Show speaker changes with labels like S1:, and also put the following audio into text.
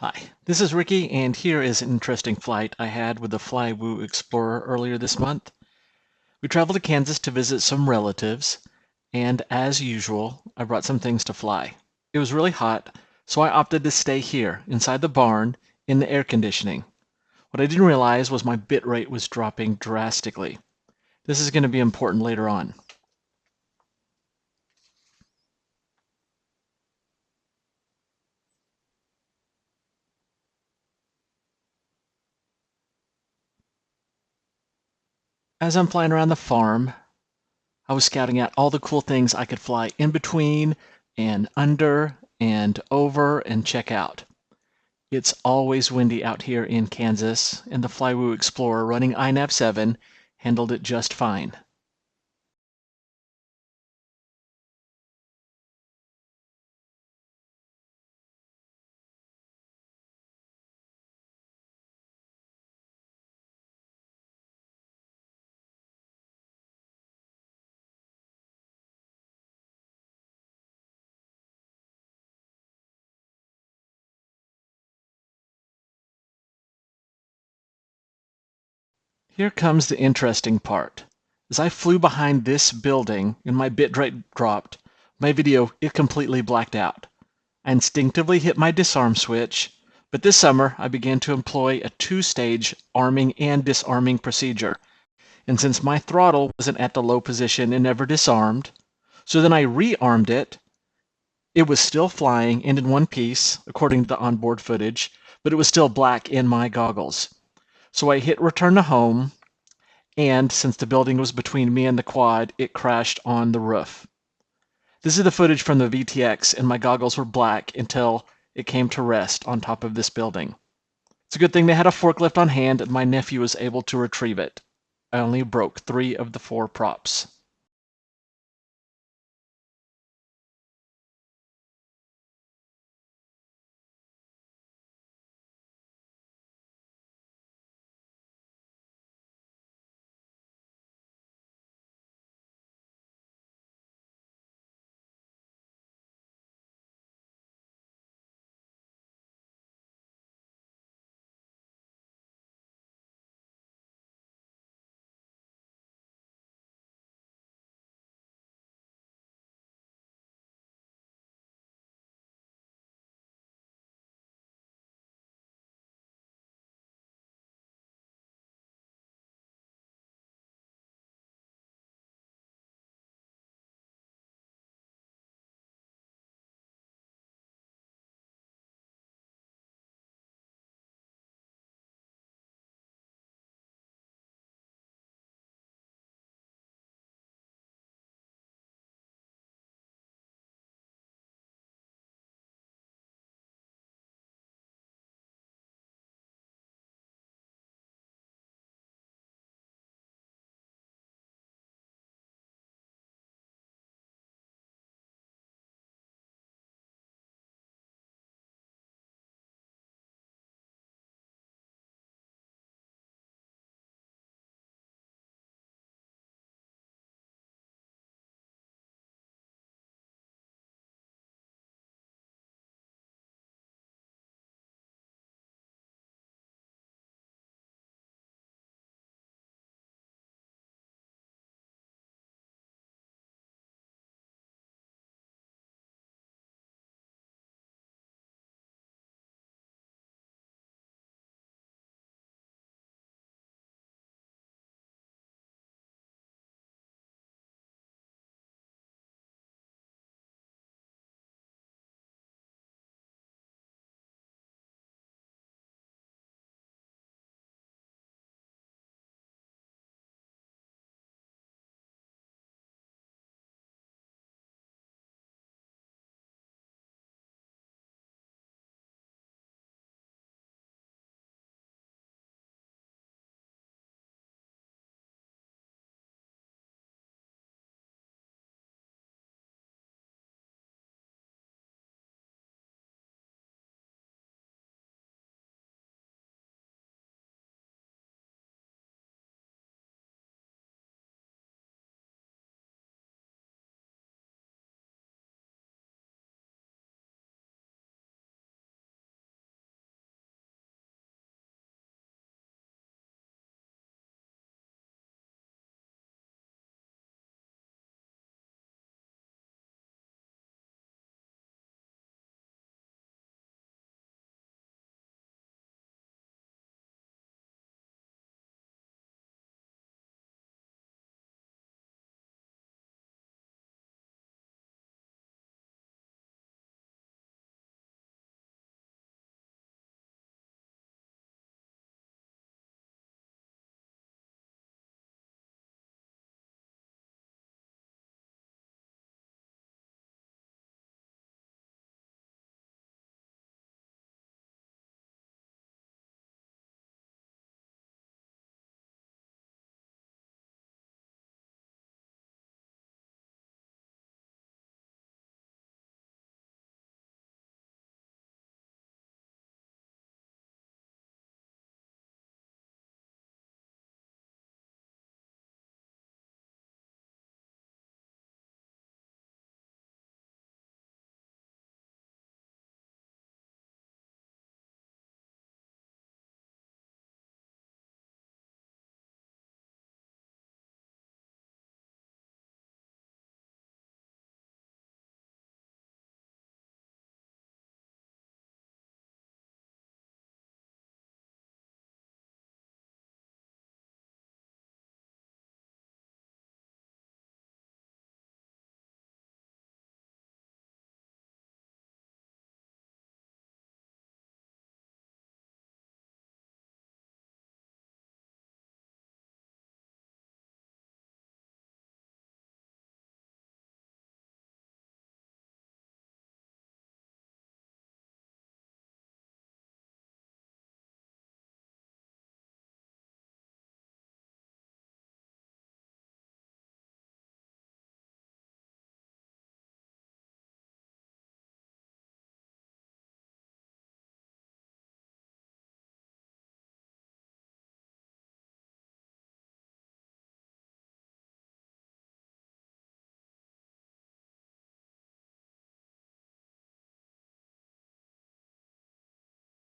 S1: Hi, this is Ricky, and here is an interesting flight I had with the Flywoo Explorer earlier this month. We traveled to Kansas to visit some relatives, and as usual, I brought some things to fly. It was really hot, so I opted to stay here, inside the barn, in the air conditioning. What I didn't realize was my bitrate was dropping drastically. This is going to be important later on. As I'm flying around the farm, I was scouting out all the cool things I could fly in between and under and over and check out. It's always windy out here in Kansas, and the Flywoo Explorer running inav 7 handled it just fine. Here comes the interesting part. As I flew behind this building and my bitrate dropped, my video, it completely blacked out. I instinctively hit my disarm switch, but this summer I began to employ a two-stage arming and disarming procedure. And since my throttle wasn't at the low position and never disarmed, so then I rearmed it. It was still flying and in one piece, according to the onboard footage, but it was still black in my goggles. So I hit return to home, and since the building was between me and the quad, it crashed on the roof. This is the footage from the VTX, and my goggles were black until it came to rest on top of this building. It's a good thing they had a forklift on hand and my nephew was able to retrieve it. I only broke 3 of the 4 props.